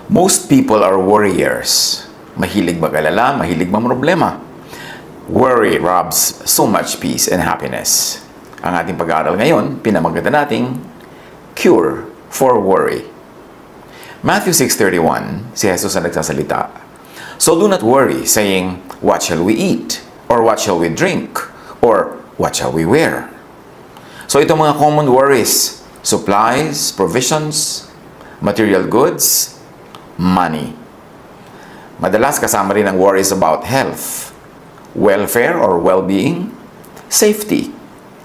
Most people are worriers. Mahilig mag-alala, mahilig mamroblema. Worry robs so much peace and happiness. Ang ating pag-aaral ngayon, pinamaganda nating cure for worry. Matthew 6:31, si Jesus ang nagsasalita. So do not worry, saying, what shall we eat? Or what shall we drink? Or what shall we wear? So itong mga common worries, supplies, provisions, material goods, money. Madalas kasama rin ang worries about health, welfare or well-being, safety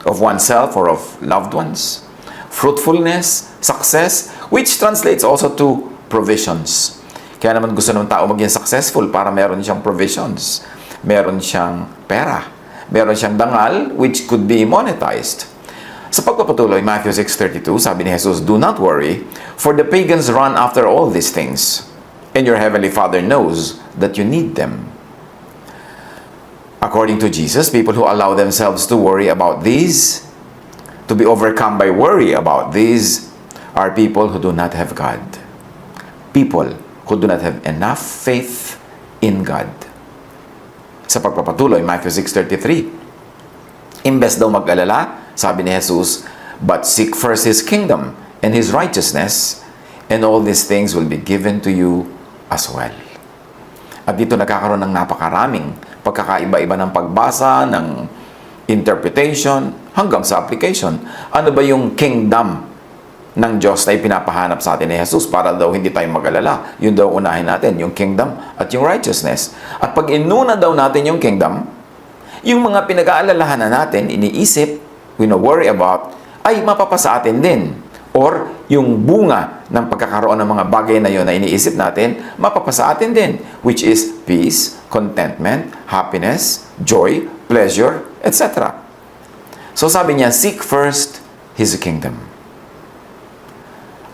of oneself or of loved ones, fruitfulness, success, which translates also to provisions. Kaya naman gusto ng tao maging successful para meron siyang provisions, meron siyang pera, meron siyang dangal which could be monetized. Sa pagpapatuloy, Matthew 6:32, sabi ni Jesus, do not worry, for the pagans run after all these things, and your heavenly Father knows that you need them. According to Jesus, people who allow themselves to worry about these, to be overcome by worry about these, are people who do not have God. People who do not have enough faith in God. Sa pagpapatuloy, Matthew 6:33, imbes daw mag-alala, sabi ni Jesus, but seek first His kingdom and His righteousness, and all these things will be given to you as well. At dito nagkakaroon ng napakaraming pagkakaiba-iba ng pagbasa, ng interpretation, hanggang sa application. Ano ba yung kingdom ng Diyos na ipinapahanap sa atin ni Jesus para daw hindi tayo mag-alala? Yun daw unahin natin, yung kingdom at yung righteousness. At pag inuna daw natin yung kingdom, yung mga pinag-aalalahan na natin, iniisip, we worry about, ay mapapasa atin din. Or yung bunga ng pagkakaroon ng mga bagay na yun na iniisip natin, mapapasa atin din. Which is peace, contentment, happiness, joy, pleasure, etc. So sabi niya, seek first His kingdom.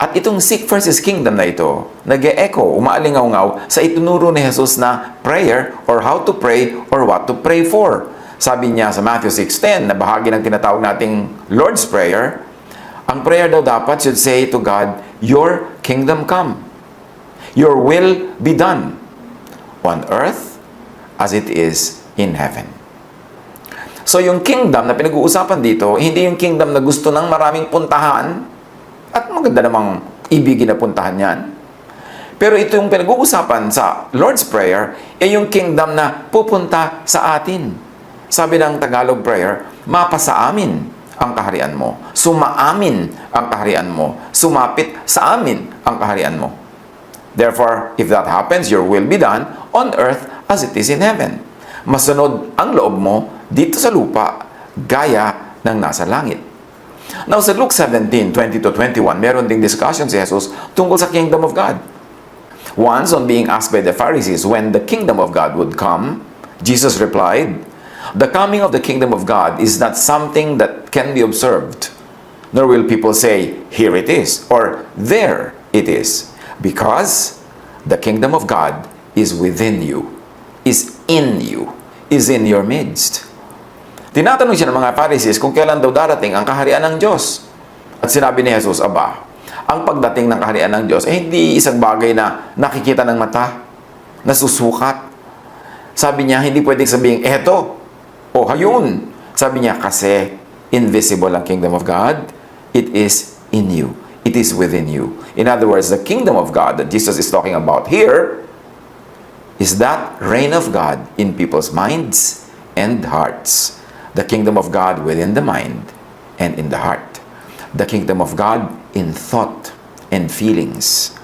At itong seek first His kingdom na ito, nag-e-echo, umaalingaw-ngaw sa itunuro ni Jesus na prayer or how to pray or what to pray for. Sabi niya sa Matthew 6:10, na bahagi ng tinatawag nating Lord's Prayer, ang prayer daw dapat should say to God, your kingdom come. Your will be done on earth as it is in heaven. So yung kingdom na pinag-uusapan dito, hindi yung kingdom na gusto ng maraming puntahan at maganda namang ibigin na puntahan yan. Pero ito yung pinag-uusapan sa Lord's Prayer, yung kingdom na pupunta sa atin. Sabi ng Tagalog prayer, mapasa amin ang kaharian mo. Sumaamin ang kaharian mo. Sumapit sa amin ang kaharian mo. Therefore, if that happens, your will be done on earth as it is in heaven. Masunod ang loob mo dito sa lupa, gaya ng nasa langit. Now, sa Luke 17:20-21, meron ding discussion si Jesus tungkol sa kingdom of God. Once, on being asked by the Pharisees when the kingdom of God would come, Jesus replied, the coming of the kingdom of God is not something that can be observed, nor will people say, here it is, or there it is, because the kingdom of God is within you, is in you, is in your midst. Tinatanong siya ng mga Pharisees kung kailan daw darating ang kaharian ng Diyos. At sinabi ni Jesus, aba, ang pagdating ng kaharian ng Diyos ay hindi isang bagay na nakikita ng mata, nasusukat. Sabi niya, hindi pwedeng sabihin, eto, o hayun. Sabi niya, kasi invisible ang kingdom of God. It is in you. It is within you. In other words, the kingdom of God that Jesus is talking about here is that reign of God in people's minds and hearts. The kingdom of God within the mind and in the heart. The kingdom of God in thought and feelings.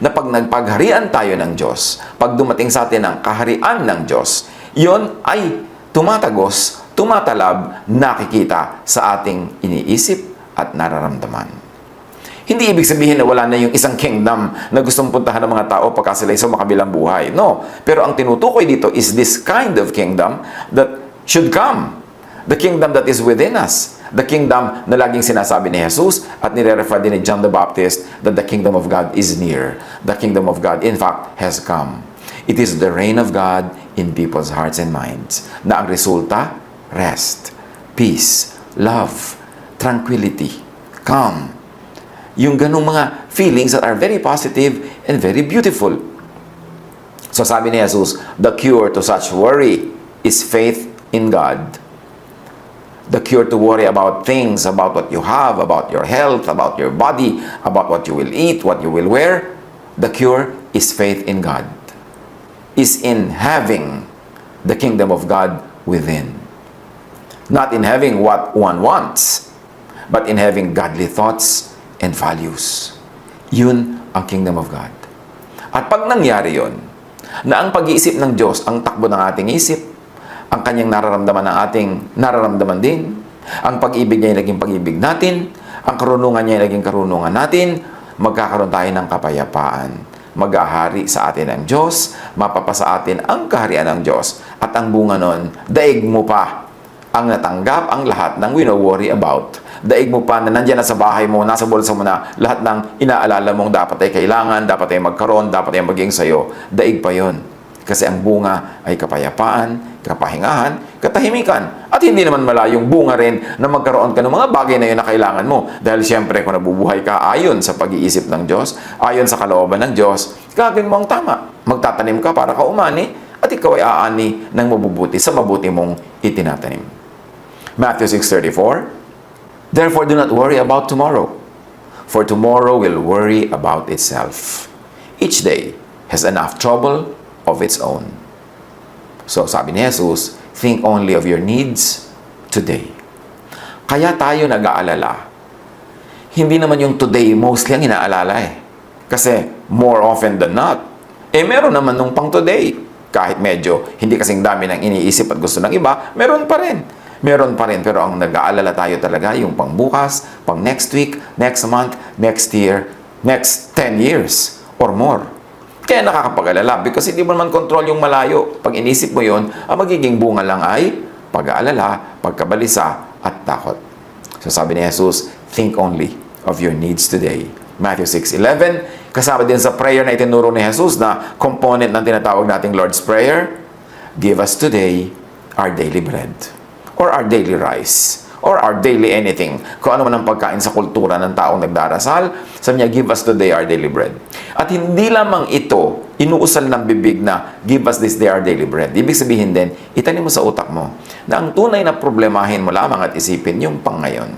Na pag nagpagharian tayo ng Diyos, pag dumating sa atin ang kaharian ng Diyos, yon ay tumatagos, tumatalab, nakikita sa ating iniisip at nararamdaman. Hindi ibig sabihin na wala na yung isang kingdom na gustong puntahan ng mga tao pagka sila sa makabilang buhay. No. Pero ang tinutukoy dito is this kind of kingdom that should come. The kingdom that is within us. The kingdom na laging sinasabi ni Jesus at nire-refer din ni John the Baptist that the kingdom of God is near. The kingdom of God, in fact, has come. It is the reign of God in people's hearts and minds. Na ang resulta, rest, peace, love, tranquility, calm. yung ganung mga feelings that are very positive and very beautiful. So sabi ni Jesus, the cure to such worry is faith in God. The cure to worry about things, about what you have, about your health, about your body, about what you will eat, what you will wear, the cure is faith in God. Is in having the kingdom of God within. Not in having what one wants, but in having godly thoughts and values. Yun ang kingdom of God. At pag nangyari yun, na ang pag-iisip ng Diyos ang takbo ng ating isip, ang kanyang nararamdaman ng ating nararamdaman din, ang pag-ibig niya ay naging pag-ibig natin, ang karunungan niya ay naging karunungan natin, magkakaroon tayo ng kapayapaan. Mag-ahari sa atin ang Diyos, mapapasa atin ang kaharian ng Diyos, at ang bunga nun, daig mo pa ang natanggap ang lahat ng wino-worry about. Daig mo pa na nandiyan na sa bahay mo, nasa bulsa mo na lahat ng inaalala mong dapat ay kailangan, dapat ay magkaroon, dapat ay maging sa'yo. Daig pa yon. Kasi ang bunga ay kapayapaan, kapahingahan, katahimikan. At hindi naman malayong bunga rin na magkaroon ka ng mga bagay na yun na kailangan mo. Dahil siyempre kung nabubuhay ka ayon sa pag-iisip ng Diyos, ayon sa kalooban ng Diyos, gagawin mo ang tama. Magtatanim ka para ka umani, at ikaw ay aani ng mabubuti sa mabuti mong itinatanim. Matthew 6:34, therefore do not worry about tomorrow, for tomorrow will worry about itself. Each day has enough trouble of its own. So sabi ni Jesus, think only of your needs today. Kaya tayo nag-aalala. Hindi naman yung today mostly ang inaalala eh. Kasi more often than not, meron naman nung pang today. Kahit medyo hindi kasing dami ng iniisip at gusto ng iba, meron pa rin. Meron pa rin, pero ang nag-aalala tayo talaga yung pang bukas, pang next week, next month, next year, next 10 years or more. Kaya nakakapag-alala because hindi mo naman control yung malayo. Pag inisip mo yon, ang magiging bunga lang ay pag-aalala, pagkabalisa, at takot. So sabi ni Jesus, think only of your needs today. Matthew 6:11, kasama din sa prayer na itinuro ni Jesus na component ng tinatawag nating Lord's Prayer, give us today our daily bread, or our daily rice, or our daily anything. Kung ano man ang pagkain sa kultura ng taong nagdarasal, sabi niya, give us today our daily bread. At hindi lamang ito, inuusal ng bibig na, give us this day our daily bread. Ibig sabihin din, itanim mo sa utak mo, na ang tunay na problemahin mo lamang at isipin yung pang ngayon.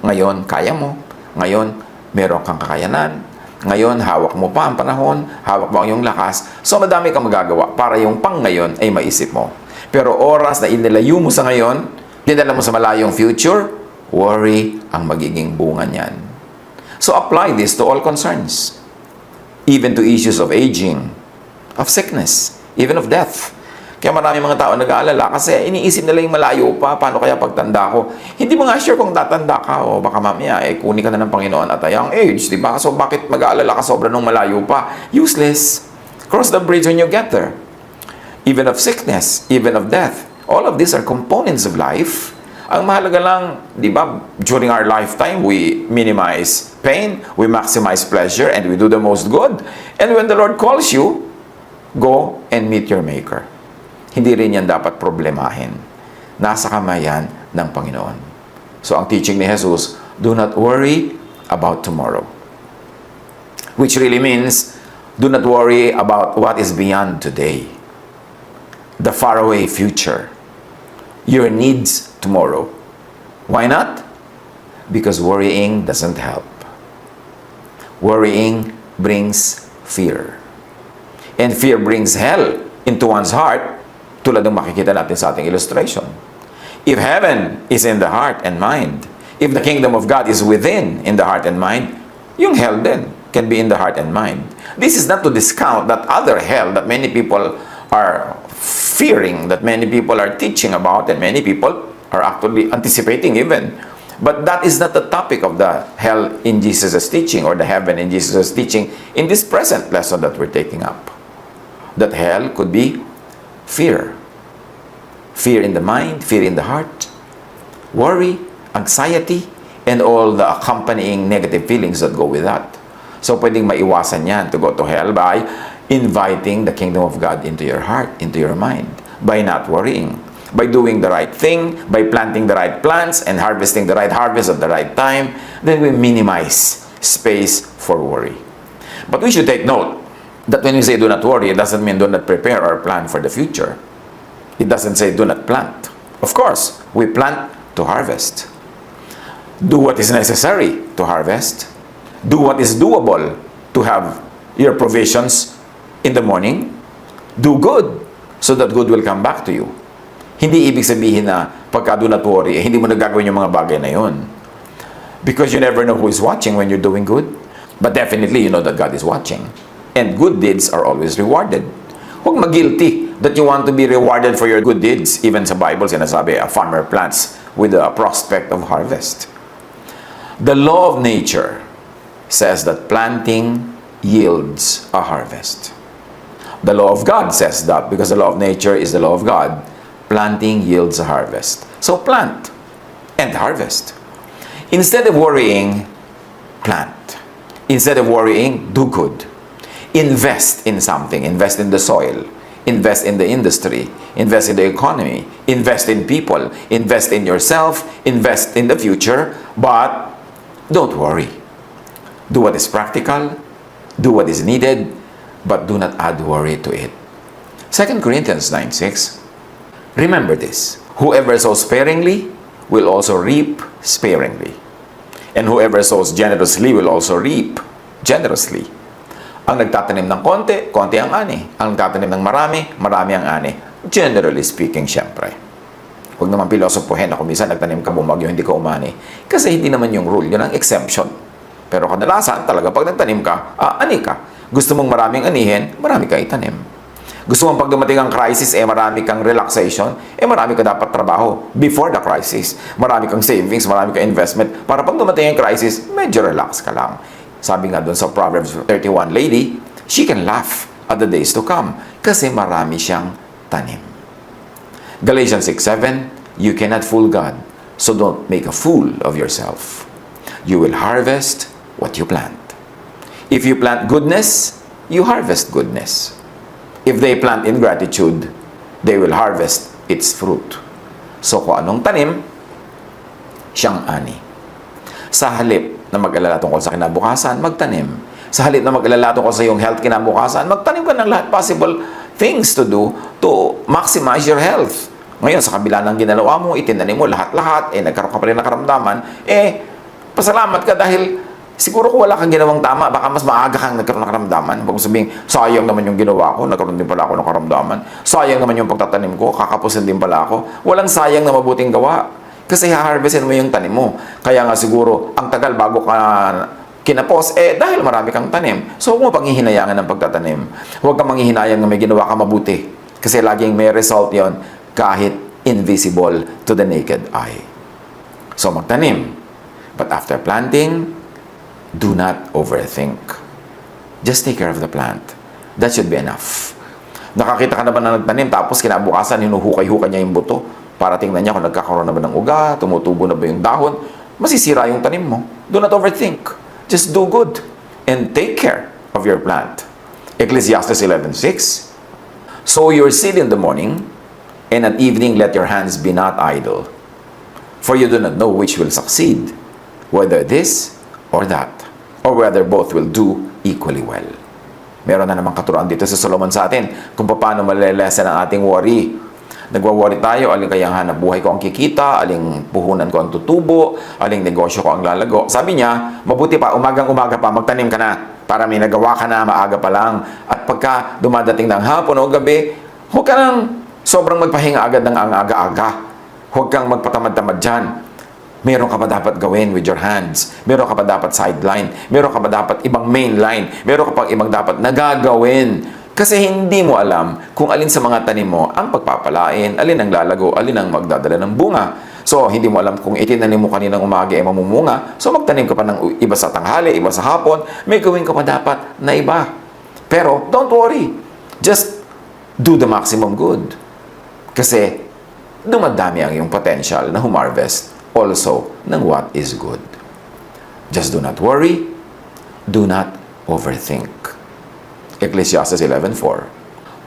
Ngayon, kaya mo. Ngayon, meron kang kakayanan. Ngayon, hawak mo pa ang panahon, hawak mo ang iyong lakas. So, madami kang magagawa para yung pang ngayon ay maisip mo. Pero oras na inilayo mo sa ngayon, dinala mo sa malayong future, worry ang magiging bunga niyan. So apply this to all concerns. Even to issues of aging, of sickness, even of death. Kaya marami mga tao nag-aalala kasi iniisip nila yung malayo pa, paano kaya pagtanda ko? Hindi mo nga sure kung tatanda ka o baka mamaya kunin ka na ng Panginoon at a young age, di ba? So bakit mag-aalala ka sobra nung malayo pa? Useless. Cross the bridge when you get there. Even of sickness, even of death. All of these are components of life. Ang mahalaga lang, di ba, during our lifetime, we minimize pain, we maximize pleasure, and we do the most good. And when the Lord calls you, go and meet your Maker. Hindi rin yan dapat problemahin. Nasa kamay yan ng Panginoon. So ang teaching ni Jesus, do not worry about tomorrow. Which really means, do not worry about what is beyond today. The faraway future, your needs tomorrow. Why not? Because worrying doesn't help. Worrying brings fear. And fear brings hell into one's heart, tulad ng makikita natin sa ating illustration. If heaven is in the heart and mind, if the kingdom of God is within in the heart and mind, yung hell then can be in the heart and mind. This is not to discount that other hell that many people are fearing, that many people are teaching about, and many people are actually anticipating even. But that is not the topic of the hell in Jesus' teaching or the heaven in Jesus' teaching in this present lesson that we're taking up. That hell could be fear. Fear in the mind, fear in the heart, worry, anxiety, and all the accompanying negative feelings that go with that. So pwedeng maiwasan yan to go to hell by inviting the kingdom of God into your heart, into your mind, by not worrying. by doing the right thing, by planting the right plants and harvesting the right harvest at the right time, then we minimize space for worry. But we should take note that when we say do not worry, it doesn't mean do not prepare or plan for the future. It doesn't say do not plant. Of course, we plant to harvest. Do what is necessary to harvest. Do what is doable to have your provisions in the morning. Do good so that good will come back to you. Hindi ibig sabihin na pagka do not worry, hindi mo nagagawin yung mga bagay na yun. Because you never know who is watching when you're doing good. But definitely, you know that God is watching. And good deeds are always rewarded. Huwag mag-guilty that you want to be rewarded for your good deeds. Even sa Bible, sinasabi, a farmer plants with a prospect of harvest. The law of nature says that planting yields a harvest. The law of God says that because the law of nature is the law of God, planting yields a harvest. So plant and harvest. Instead of worrying, plant. Instead of worrying, do good. Invest in something. Invest in the soil. Invest in the industry. Invest in the economy. Invest in people. Invest in yourself. Invest in the future. But don't worry. Do what is practical. Do what is needed. But do not add worry to it. 2 Corinthians 9:6. Remember this. Whoever sows sparingly will also reap sparingly. And whoever sows generously will also reap generously. Ang nagtatanim ng konti, konti ang ani. Ang nagtatanim ng marami, marami ang ani. Generally speaking, syempre. Huwag naman pilosopohin na kung minsan nagtanim ka bumagyo, hindi ka umani. Kasi hindi naman yung rule, yun ang exception. Pero kadalasan talaga, pag nagtanim ka, ani ka. Gusto mong maraming anihin, marami ka itanim. Gusto mong pag dumating ang crisis, marami kang relaxation, marami ka dapat trabaho before the crisis. Marami kang savings, marami kang investment. Para pag dumating ang crisis, medyo relax ka lang. Sabi nga dun sa Proverbs 31 lady, she can laugh at the days to come kasi marami siyang tanim. Galatians 6:7, you cannot fool God, so don't make a fool of yourself. You will harvest what you plant. If you plant goodness, you harvest goodness. If they plant ingratitude, they will harvest its fruit. So kung anong tanim, siyang ani. Sa halip na mag-alala tungkol sa kinabukasan, magtanim. Sa halip na mag-alala tungkol sa iyong health kinabukasan, magtanim ka ng lahat possible things to do to maximize your health. Ngayon, sa kabila ng ginalawa mo, itinanim mo lahat-lahat, nagkaroon ka pa rin ng karamdaman, pasalamat ka dahil siguro kung wala kang ginawang tama, baka mas maaga kang nagkaroon ng karamdaman. Huwag mo sabihin, sayang naman yung ginawa ko, nagkaroon din pala ako ng karamdaman. Sayang naman yung pagtatanim ko, kakapusin din pala ako. Walang sayang na mabuting gawa. Kasi ha-harvestin mo yung tanim mo. Kaya nga siguro, ang tagal bago ka kinapos, dahil marami kang tanim. So, huwag mo panghihinayangan ng pagtatanim. Huwag kang manghihinayang na may ginawa ka mabuti. Kasi laging may result yon kahit invisible to the naked eye. So, magtanim. But after planting, do not overthink. Just take care of the plant. That should be enough. Nakakita ka na ba na nagtanim, tapos kinabukasan, hinuhukay-hukay niya yung buto para tingnan niya kung nagkakaroon na ba ng uga, tumutubo na ba yung dahon, masisira yung tanim mo. Do not overthink. Just do good and take care of your plant. Ecclesiastes 11:6. Sow your seed in the morning, and at evening let your hands be not idle. For you do not know which will succeed, whether this or that, or whether both will do equally well. Meron na namang katuruan dito sa Solomon sa atin kung paano malilesen ang ating worry. Nagwa-worry tayo, aling kayang hanap buhay ko ang kikita, aling puhunan ko ang tutubo, aling negosyo ko ang lalago. Sabi niya, mabuti pa, umagang-umaga pa, magtanim ka na para may nagawa ka na, maaga pa lang. At pagka dumadating ng hapon o gabi, huwag ka nang sobrang magpahinga agad ng ang aga-aga. Huwag kang magpatamad-tamad dyan. Meron ka pa dapat gawin with your hands. Meron ka pa dapat sideline. Meron ka pa dapat ibang main line. Meron ka pa ibang dapat nagagawin. Kasi hindi mo alam kung alin sa mga tanim mo ang pagpapalain, alin ang lalago, alin ang magdadala ng bunga. So, hindi mo alam kung itinanim mo kaninang umaga ay mamumunga. So, magtanim ka pa ng iba sa tanghali, iba sa hapon. May gawin ka pa dapat na iba. Pero, don't worry. Just do the maximum good. Kasi, dumadami ang iyong potential na humarvest also ng what is good. Just do not worry. Do not overthink. Ecclesiastes 11:4.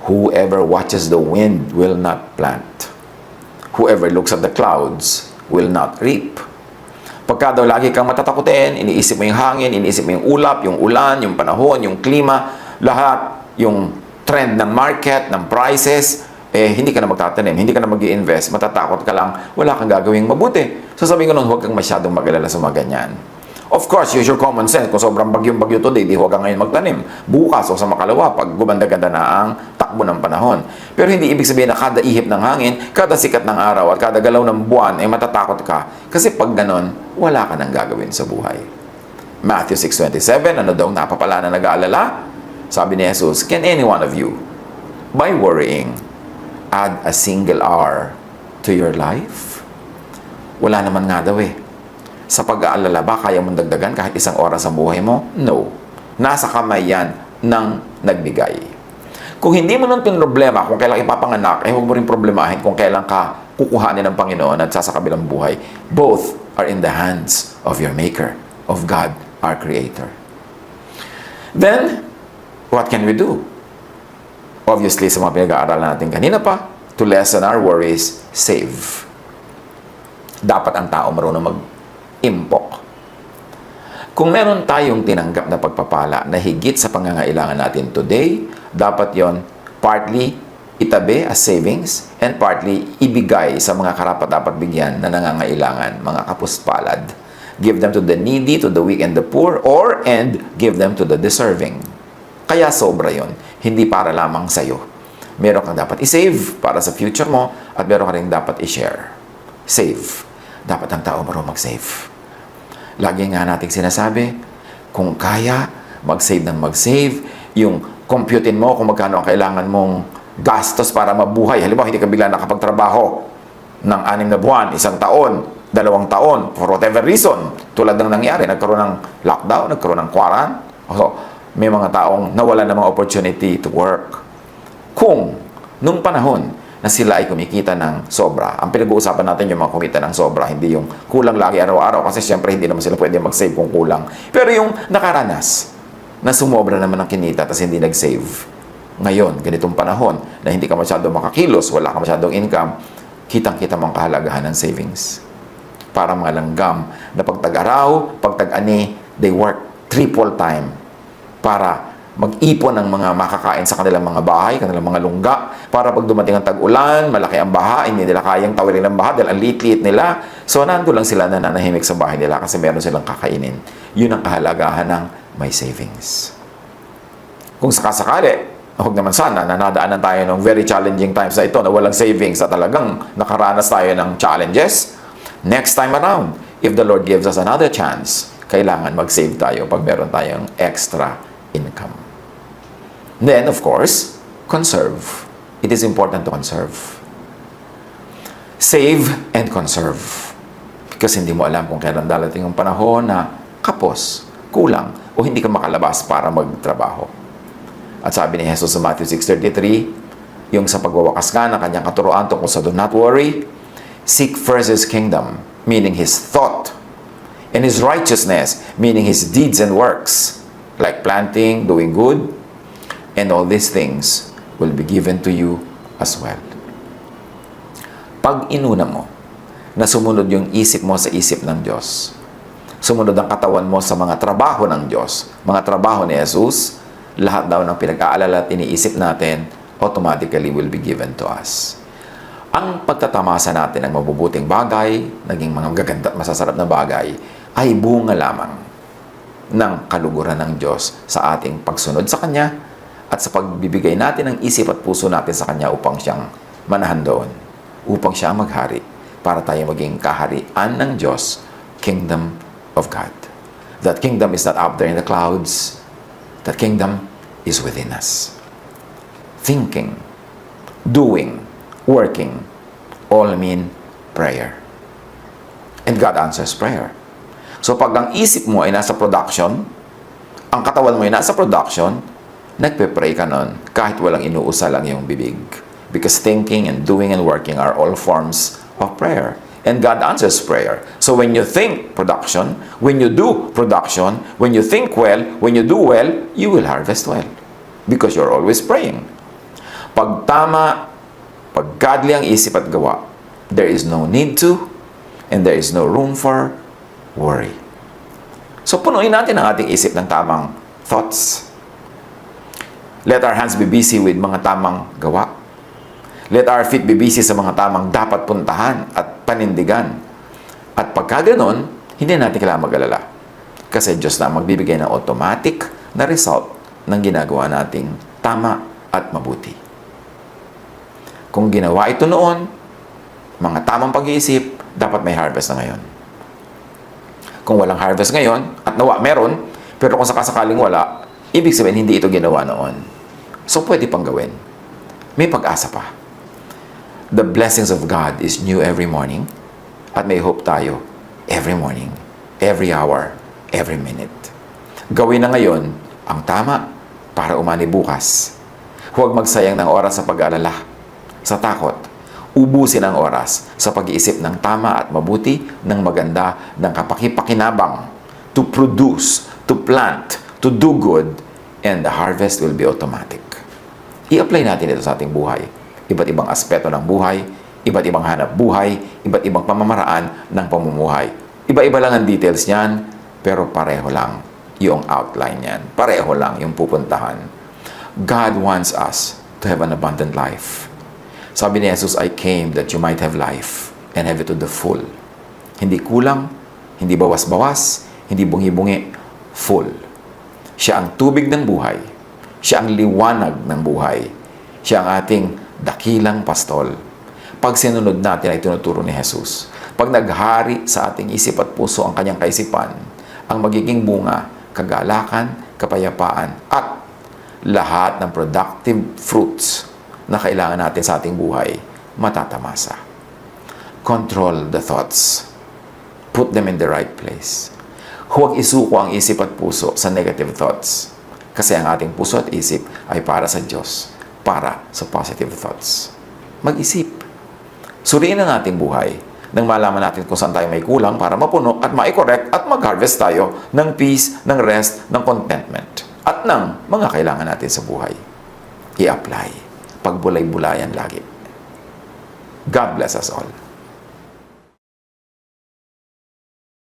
Whoever watches the wind will not plant, Whoever looks at the clouds will not reap. Pagka daw lagi kang matatakutin, iniisip mo yung hangin, iniisip mo yung ulap, yung ulan, yung panahon, yung klima, lahat, yung trend ng market, ng prices, hindi ka na magtatanim, hindi ka na mag-i-invest, matatakot ka lang, wala kang gagawing mabuti. So sabihin ko nun, huwag kang masyadong mag-alala sa mga ganyan. Of course, use your common sense. Kung sobrang bagyong-bagyo today, di huwag kang ngayon magtanim. Bukas o sa makalawa, pag gumanda-ganda na ang takbo ng panahon. Pero hindi ibig sabihin na kada ihip ng hangin, kada sikat ng araw, at kada galaw ng buwan, ay matatakot ka. Kasi pag ganon, wala ka nang gagawin sa buhay. Matthew 6:27, ano daw napapala na nag-aalala? Sabi ni Jesus, can any one of you, by worrying, add a single hour to your life? Wala naman nga daw eh. Sa pag-aalala ba, kaya mong dagdagan kahit isang oras sa buhay mo? No. Nasa kamay yan ng nagbigay. Kung hindi mo nun pinroblema kung kailan ipapanganak, huwag mo rin problemahin kung kailan ka kukuhanin ng Panginoon at sa kabilang buhay. Both are in the hands of your Maker, of God, our Creator. Then, what can we do? Obviously, sa mga pinag-aaralan natin kanina pa, to lessen our worries, save. Dapat ang tao marunong mag-impok. Kung meron tayong tinanggap na pagpapala na higit sa pangangailangan natin today, dapat yon partly itabi as savings and partly ibigay sa mga karapat-dapat bigyan na nangangailangan, mga kapuspalad. Give them to the needy, to the weak and the poor, and give them to the deserving. Kaya sobra yon, hindi para lamang sa'yo. Meron kang dapat i-save para sa future mo at meron ka rin dapat i-share. Save. Dapat ang tao marunong mag-save. Lagi nga nating sinasabi, kung kaya, mag-save ng mag-save, yung computein mo kung magkano ang kailangan mong gastos para mabuhay. Halimbawa, hindi ka bigla nakapagtrabaho ng 6 na buwan, 1 taon, 2 taon, for whatever reason, tulad ng nangyari, nagkaroon ng lockdown, nagkaroon ng quarantine. So, may mga taong nawalan ng mga opportunity to work. Kung, nung panahon, na sila ay kumikita ng sobra. Ang pinag-uusapan natin yung mga kumita ng sobra, hindi yung kulang lagi araw-araw kasi syempre hindi naman sila pwede mag-save kung kulang. Pero yung nakaranas na sumobra naman ang kinita tapos hindi nag-save. Ngayon, ganitong panahon na hindi ka masyadong makakilos, wala ka masyadong income, kitang-kita mo ang kahalagahan ng savings. Para mga langgam na pagtag-araw, pagtag-ani, they work triple time para mag-ipon ng mga makakain sa kanilang mga bahay, kanilang mga lungga, para pag dumating ang tag-ulan, malaki ang baha, hindi nila kayang tawirin ng baha dahil ang liit-liit nila. So, nando lang sila na nanahimik sa bahay nila kasi meron silang kakainin. Yun ang kahalagahan ng may savings. Kung sakasakali, huwag naman sana na nadaanan tayo ng very challenging times na ito na walang savings at talagang nakaranas tayo ng challenges, next time around, if the Lord gives us another chance, kailangan mag-save tayo pag meron tayong extra income. Then, of course, conserve. It is important to conserve. Save and conserve. Because hindi mo alam kung kailan darating ang panahon na kapos, kulang, o hindi ka makalabas para magtrabaho. At sabi ni Jesus sa Matthew 6:33, yung sa pagwawakas ka ng kanyang katuroan tungkol sa do not worry, seek first His kingdom, meaning His thought, and His righteousness, meaning His deeds and works, like planting, doing good, and all these things will be given to you as well. Pag inuna mo na sumunod yung isip mo sa isip ng Diyos, sumunod ang katawan mo sa mga trabaho ng Diyos, mga trabaho ni Jesus, lahat daw ng pinag-aalala at iniisip natin automatically will be given to us. Ang pagtatamasa natin ng mabubuting bagay, naging mga gaganda at masasarap na bagay, ay bunga lamang ng kaluguran ng Diyos sa ating pagsunod sa Kanya at sa pagbibigay natin ng isip at puso natin sa Kanya upang siyang manahan doon, upang siya maghari, para tayo maging kaharian ng Diyos, Kingdom of God. That kingdom is not up there in the clouds. That kingdom is within us. Thinking, doing, working, all mean prayer. And God answers prayer. So pag ang isip mo ay nasa production, ang katawan mo ay nasa production, nagpe-pray ka nun kahit walang inuusal ang iyong bibig. Because thinking and doing and working are all forms of prayer. And God answers prayer. So when you think production, when you do production, when you think well, when you do well, you will harvest well. Because you're always praying. Pag tama, pag godly ang isip at gawa, There is no need to, and there is no room for worry. So punuin natin ang ating isip ng tamang thoughts. Let our hands be busy with mga tamang gawa. Let our feet be busy sa mga tamang dapat puntahan at panindigan. At pagka ganon, hindi natin kailangan mag-alala. Kasi Diyos na magbibigay ng automatic na result ng ginagawa nating tama at mabuti. Kung ginawa ito noon, mga tamang pag-iisip, dapat may harvest na ngayon. Kung walang harvest ngayon, at nawa, meron, pero kung sakasakaling wala, ibig sabihin hindi ito ginawa noon. So, pwede pang gawin. May pag-asa pa. The blessings of God is new every morning, at may hope tayo every morning, every hour, every minute. Gawin na ngayon ang tama para umani bukas. Huwag magsayang ng oras sa pag-alala, sa takot. Ubusin ang oras sa pag-iisip ng tama at mabuti, ng maganda, ng kapakipakinabang, to produce, to plant, to do good, and the harvest will be automatic. I-apply natin ito sa ating buhay. Iba't ibang aspeto ng buhay, iba't ibang hanap buhay, iba't ibang pamamaraan ng pamumuhay. Iba-iba lang ang details niyan, pero pareho lang yung outline niyan. Pareho lang yung pupuntahan. God wants us to have an abundant life. Sabi ni Jesus, I came that you might have life and have it to the full. Hindi kulang, hindi bawas-bawas, hindi bungi-bungi, full. Siya ang tubig ng buhay. Siya ang liwanag ng buhay. Siya ang ating dakilang pastol. Pag sinunod natin ay tinuturo ni Jesus. Pag naghari sa ating isip at puso ang kanyang kaisipan, ang magiging bunga, kagalakan, kapayapaan, at lahat ng productive fruits na kailangan natin sa ating buhay, matatamasa. Control the thoughts. Put them in the right place. Huwag isuko ang isip at puso sa negative thoughts. Kasi ang ating puso at isip ay para sa Diyos, para sa positive thoughts. Mag-isip. Suriin ang ating buhay nang malaman natin kung saan tayo may kulang para mapuno at ma-correct at mag-harvest tayo ng peace, ng rest, ng contentment at ng mga kailangan natin sa buhay. I-apply. Pagbulay-bulayan lagi. God bless us all.